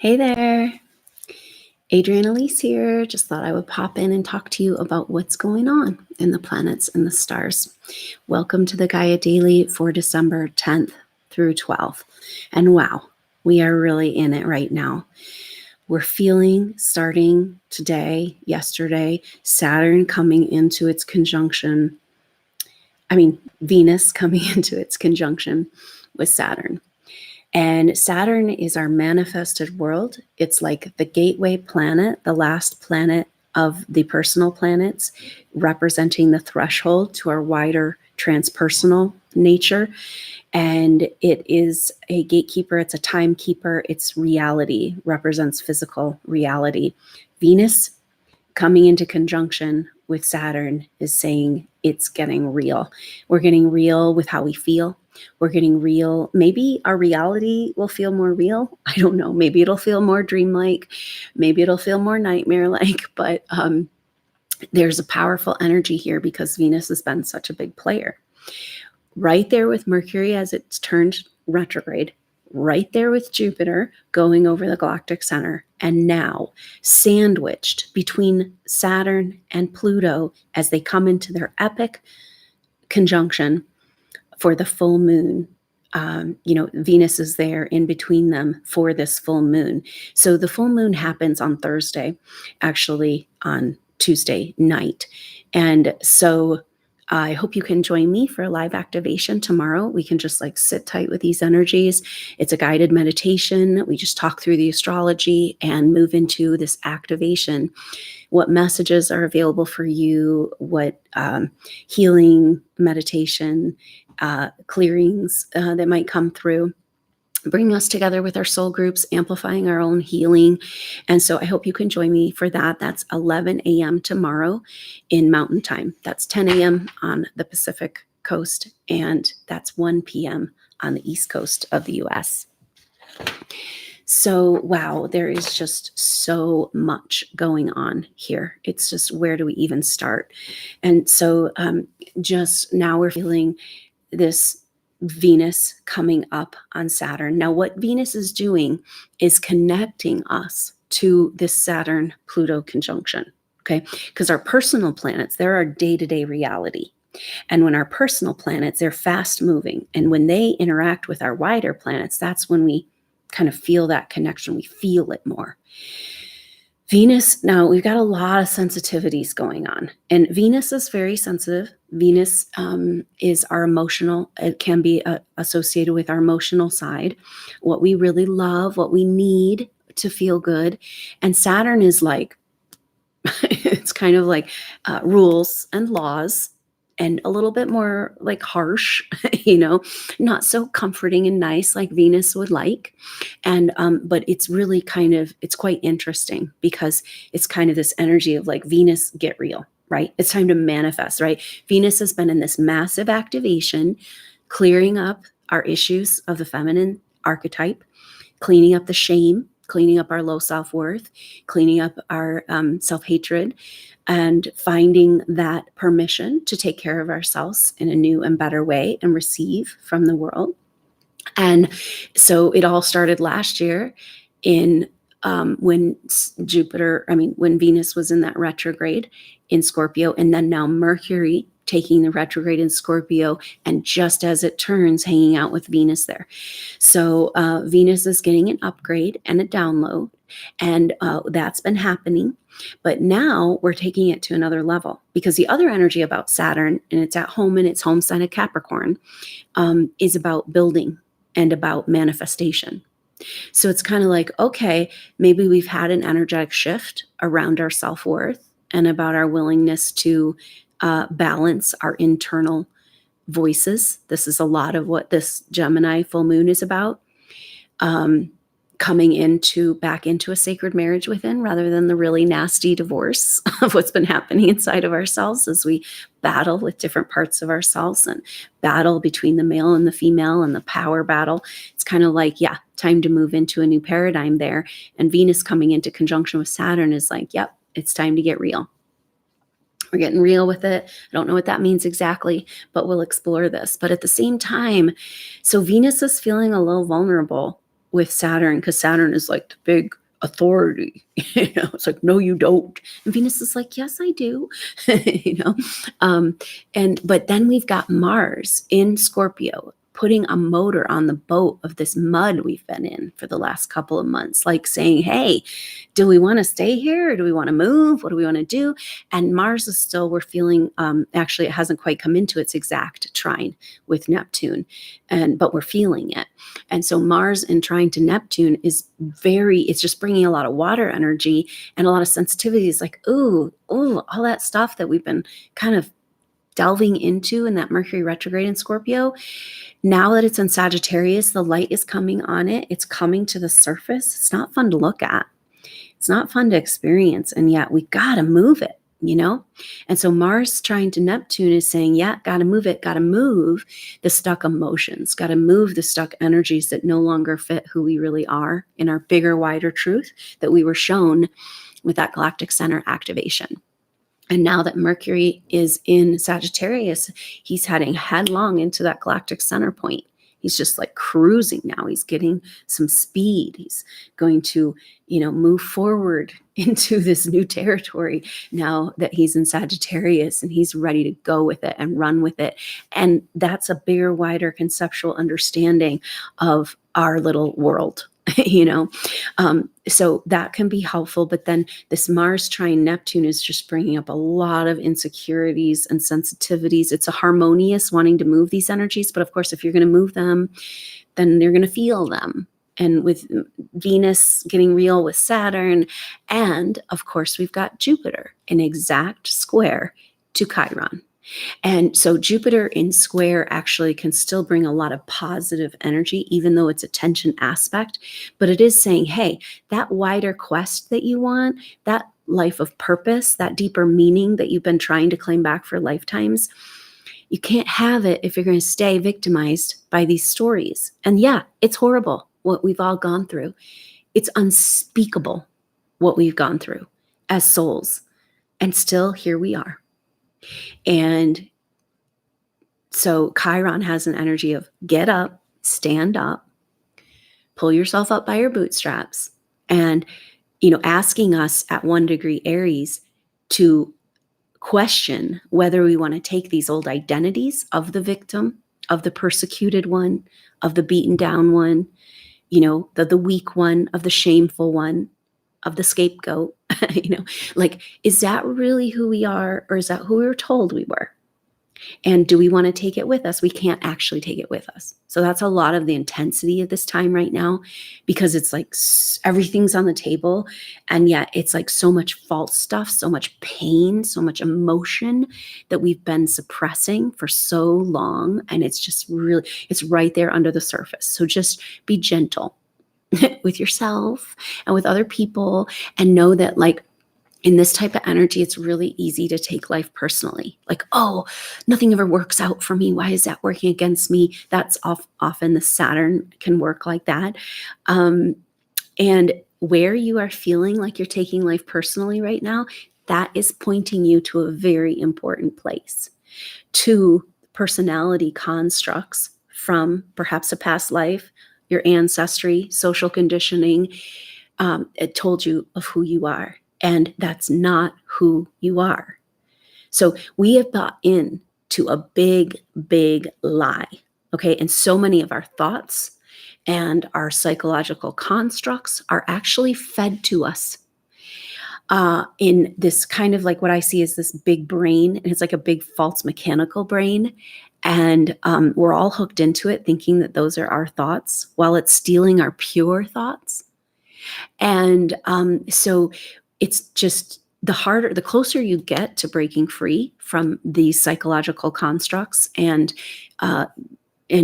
Hey there, Adrienne Elise here. Just thought I would pop in and talk to you about what's going on in the planets and the stars. Welcome to the Gaia Daily for December 10th through 12th. And wow, we are really in it right now. We're feeling, starting today, yesterday, Saturn coming into its conjunction. Venus coming into its conjunction with Saturn. And Saturn is our manifested world. It's like the gateway planet, the last planet of the personal planets, representing the threshold to our wider transpersonal nature. And it is a gatekeeper, it's a timekeeper, it's reality, represents physical reality. Venus coming into conjunction with Saturn is saying it's getting real. We're getting real with how we feel. We're getting real. Maybe our reality will feel more real. I don't know. Maybe it'll feel more dreamlike. Maybe it'll feel more nightmare-like. But there's a powerful energy here because Venus has been such a big player. Right there with Mercury as it's turned retrograde. Right there with Jupiter going over the galactic center. And now sandwiched between Saturn and Pluto as they come into their epic conjunction for the full moon. Venus is there in between them for this full moon. So the full moon happens on Thursday, actually on Tuesday night. And so I hope you can join me for a live activation tomorrow. We can just sit tight with these energies. It's a guided meditation. We just talk through the astrology and move into this activation. What messages are available for you, what healing, meditation, clearings that might come through, bringing us together with our soul groups, amplifying our own healing. And so I hope you can join me for that. That's 11 a.m. tomorrow in Mountain Time. That's 10 a.m. on the Pacific Coast, and that's 1 p.m. on the East Coast of the U.S. So, wow, there is just so much going on here. It's just, where do we even start? And so just now we're feeling this Venus coming up on Saturn. Now, what Venus is doing is connecting us to this Saturn-Pluto conjunction, okay? Because our personal planets, they're our day-to-day reality. And when our personal planets, they're fast-moving. And when they interact with our wider planets, that's when we kind of feel that connection. We feel it more. Venus, now we've got a lot of sensitivities going on, and Venus is very sensitive. Venus is our emotional, it can be associated with our emotional side, what we really love, what we need to feel good. And Saturn is it's kind of like rules and laws, and a little bit more harsh, not so comforting and nice like Venus would like. And, but it's really it's quite interesting because it's kind of this energy of Venus, get real, right? It's time to manifest, right? Venus has been in this massive activation, clearing up our issues of the feminine archetype, cleaning up the shame, cleaning up our low self-worth, cleaning up our self-hatred, and finding that permission to take care of ourselves in a new and better way and receive from the world. And so it all started last year in when Venus was in that retrograde in Scorpio, and then now Mercury taking the retrograde in Scorpio, and just as it turns, hanging out with Venus there. So Venus is getting an upgrade and a download, and that's been happening. But now we're taking it to another level, because the other energy about Saturn, and it's at home in its home sign of Capricorn, is about building and about manifestation. So it's kind of okay, maybe we've had an energetic shift around our self-worth and about our willingness to balance our internal voices. This is a lot of what this Gemini full moon is about. Coming back into a sacred marriage within, rather than the really nasty divorce of what's been happening inside of ourselves as we battle with different parts of ourselves and battle between the male and the female and the power battle. It's kind of time to move into a new paradigm there. And Venus coming into conjunction with Saturn is yep, it's time to get real. We're getting real with it. I don't know what that means exactly, but we'll explore this. But at the same time, so Venus is feeling a little vulnerable with Saturn, because Saturn is like the big authority. It's like, no, you don't. And Venus is like, yes, I do. you know but then we've got Mars in Scorpio putting a motor on the boat of this mud we've been in for the last couple of months, like saying, hey, do we want to stay here, or do we want to move? What do we want to do? And Mars is still, we're feeling, actually, it hasn't quite come into its exact trine with Neptune, but we're feeling it. And so Mars in trine to Neptune is it's just bringing a lot of water energy and a lot of sensitivity. It's like, ooh, all that stuff that we've been kind of delving into in that Mercury retrograde in Scorpio. Now that it's in Sagittarius, the light is coming on it. It's coming to the surface. It's not fun to look at. It's not fun to experience. And yet we got to move it, And so Mars trine to Neptune is saying, yeah, got to move it, got to move the stuck emotions, got to move the stuck energies that no longer fit who we really are in our bigger, wider truth that we were shown with that galactic center activation. And now that Mercury is in Sagittarius, he's heading headlong into that galactic center point. He's just like cruising now. He's getting some speed. He's going to, move forward into this new territory now that he's in Sagittarius, and he's ready to go with it and run with it. And that's a bigger, wider conceptual understanding of our little world. So that can be helpful. But then this Mars trine Neptune is just bringing up a lot of insecurities and sensitivities. It's a harmonious wanting to move these energies. But of course, if you're going to move them, then you're going to feel them. And with Venus getting real with Saturn, and of course, we've got Jupiter in exact square to Chiron. And so Jupiter in square actually can still bring a lot of positive energy, even though it's a tension aspect. But it is saying, hey, that wider quest that you want, that life of purpose, that deeper meaning that you've been trying to claim back for lifetimes, you can't have it if you're going to stay victimized by these stories. And yeah, it's horrible what we've all gone through. It's unspeakable what we've gone through as souls. And still, here we are. And so Chiron has an energy of get up, stand up, pull yourself up by your bootstraps, and, asking us at 1 degree Aries to question whether we want to take these old identities of the victim, of the persecuted one, of the beaten down one, the weak one, of the shameful one, of the scapegoat, is that really who we are, or is that who we were told we were? And do we want to take it with us? We can't actually take it with us. So that's a lot of the intensity of this time right now, because it's like everything's on the table, and yet it's like so much false stuff, so much pain, so much emotion that we've been suppressing for so long. And it's just really, it's right there under the surface. So just be gentle with yourself and with other people, and know that in this type of energy, it's really easy to take life personally. Like, oh, nothing ever works out for me. Why is that working against me? That's often the Saturn can work like that. And where you are feeling like you're taking life personally right now, that is pointing you to a very important place, to personality constructs from perhaps a past life, your ancestry, social conditioning. It told you of who you are. And that's not who you are. So we have bought in to a big, big lie. Okay. And so many of our thoughts and our psychological constructs are actually fed to us in this kind of like what I see as this big brain. And it's like a big false mechanical brain. And we're all hooked into it, thinking that those are our thoughts, while it's stealing our pure thoughts. And so it's just the closer you get to breaking free from these psychological constructs and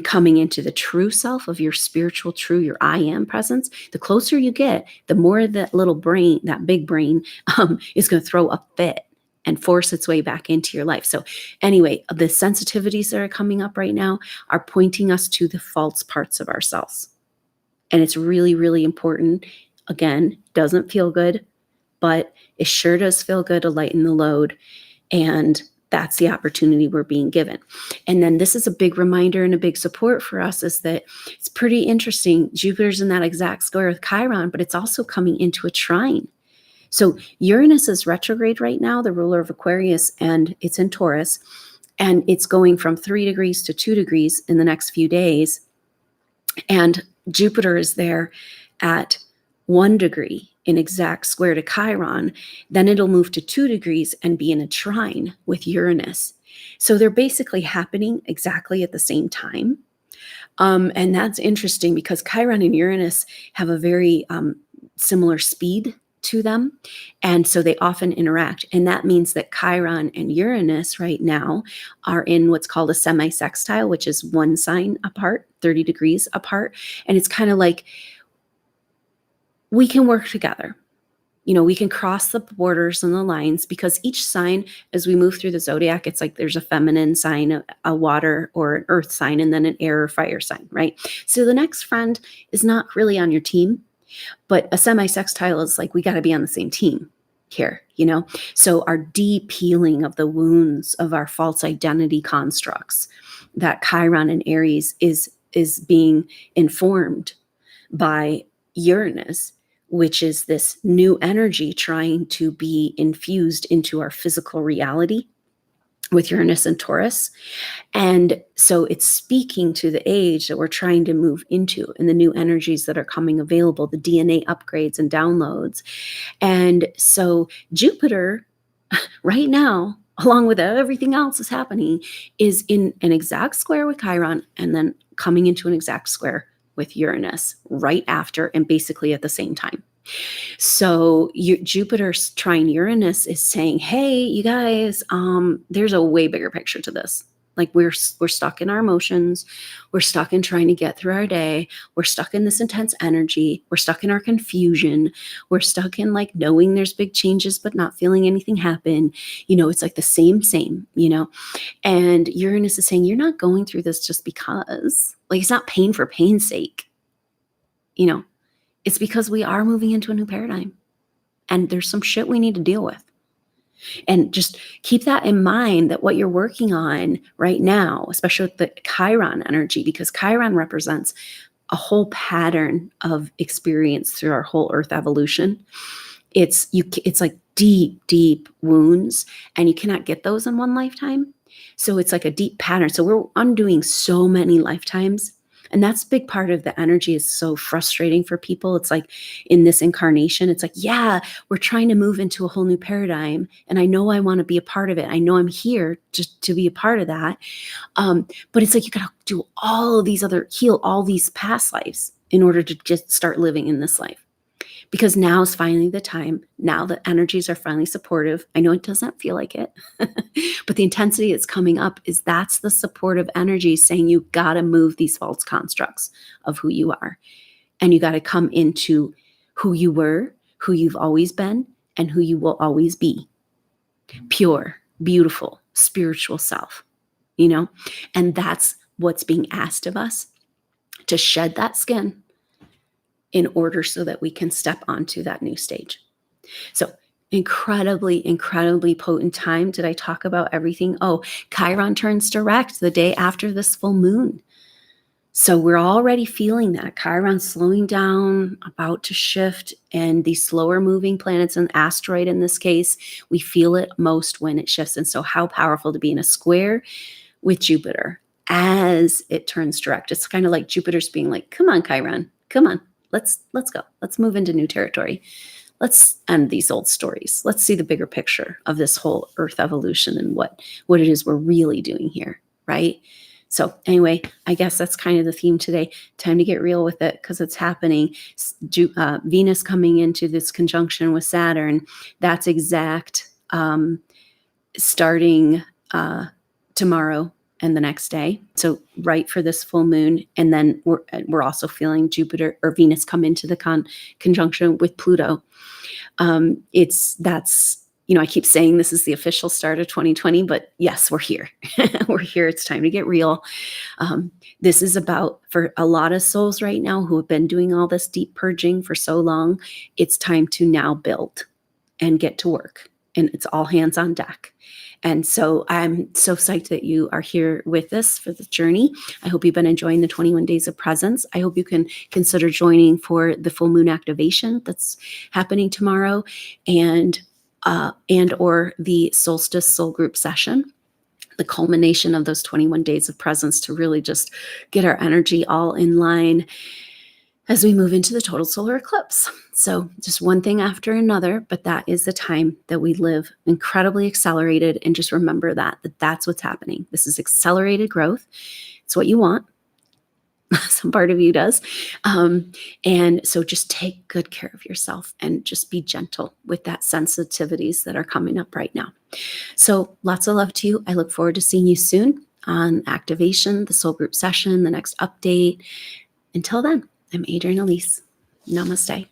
coming into the true self of your spiritual true, your I am presence, the closer you get, the more that little brain, that big brain, is going to throw a fit and force its way back into your life. So anyway, the sensitivities that are coming up right now are pointing us to the false parts of ourselves. And it's really, really important. Again, doesn't feel good, but it sure does feel good to lighten the load. And that's the opportunity we're being given. And then this is a big reminder and a big support for us, is that it's pretty interesting. Jupiter's in that exact square with Chiron, but it's also coming into a trine. So Uranus is retrograde right now, the ruler of Aquarius, and it's in Taurus, and it's going from 3 degrees to 2 degrees in the next few days. And Jupiter is there at 1 degree in exact square to Chiron. Then it'll move to 2 degrees and be in a trine with Uranus. So they're basically happening exactly at the same time. And that's interesting because Chiron and Uranus have a very similar speed to them. And so they often interact. And that means that Chiron and Uranus right now are in what's called a semi-sextile, which is 1 sign apart, 30 degrees apart. And it's kind of like, we can work together. We can cross the borders and the lines, because each sign, as we move through the zodiac, it's like there's a feminine sign, a water or an earth sign, and then an air or fire sign, right? So the next friend is not really on your team, but a semi-sextile is like, we got to be on the same team here, So our deep healing of the wounds of our false identity constructs, that Chiron and Aries is being informed by Uranus, which is this new energy trying to be infused into our physical reality with Uranus and Taurus. And so it's speaking to the age that we're trying to move into, and the new energies that are coming available, the DNA upgrades and downloads. And so Jupiter right now, along with everything else is happening, is in an exact square with Chiron, and then coming into an exact square with Uranus right after, and basically at the same time. So Jupiter's trine Uranus is saying, hey, you guys, there's a way bigger picture to this. Like we're stuck in our emotions. We're stuck in trying to get through our day. We're stuck in this intense energy. We're stuck in our confusion. We're stuck in like knowing there's big changes, but not feeling anything happen. It's like the same, and Uranus is saying, you're not going through this just because, like, it's not pain for pain's sake. It's because we are moving into a new paradigm, and there's some shit we need to deal with. And just keep that in mind, that what you're working on right now, especially with the Chiron energy, because Chiron represents a whole pattern of experience through our whole Earth evolution. It's like deep wounds, and you cannot get those in one lifetime. So it's like a deep pattern. So we're undoing so many lifetimes. And that's a big part of the energy. Is so frustrating for people. It's like in this incarnation, it's like, yeah, we're trying to move into a whole new paradigm. And I know I want to be a part of it. I know I'm here just to be a part of that. But it's like, you got to do all of these heal all these past lives in order to just start living in this life. Because now is finally the time. Now the energies are finally supportive. I know it doesn't feel like it, but the intensity that's coming up that's the supportive energy saying you got to move these false constructs of who you are. And you got to come into who you were, who you've always been, and who you will always be. Pure, beautiful, spiritual self, And that's what's being asked of us, to shed that skin in order so that we can step onto that new stage. So incredibly potent time. Did I talk about everything? Oh, Chiron turns direct the day after this full moon. So we're already feeling that. Chiron's slowing down, about to shift, and these slower moving planets, an asteroid in this case, we feel it most when it shifts. And so how powerful to be in a square with Jupiter as it turns direct. It's kind of like Jupiter's being like, come on, Chiron, come on. Let's go. Let's move into new territory. Let's end these old stories. Let's see the bigger picture of this whole Earth evolution and what it is we're really doing here, right? So anyway, I guess that's kind of the theme today. Time to get real with it because it's happening. Venus coming into this conjunction with Saturn. That's exact starting tomorrow and the next day. So right for this full moon. And then we're also feeling Jupiter or Venus come into the conjunction with Pluto. I keep saying this is the official start of 2020, but yes, we're here. We're here. It's time to get real. This is about, for a lot of souls right now who have been doing all this deep purging for so long, it's time to now build and get to work. and it's all hands on deck. And so I'm so psyched that you are here with us for the journey. I hope you've been enjoying the 21 days of presence. I hope you can consider joining for the full moon activation that's happening tomorrow, and or the solstice soul group session, the culmination of those 21 days of presence, to really just get our energy all in line as we move into the total solar eclipse. So just one thing after another, but that is the time that we live incredibly accelerated. And just remember that that's what's happening. This is accelerated growth. It's what you want. Some part of you does. And so just take good care of yourself and just be gentle with that sensitivities that are coming up right now. So lots of love to you. I look forward to seeing you soon on activation, the soul group session, the next update. Until then, I'm Adrienne Elise. Namaste.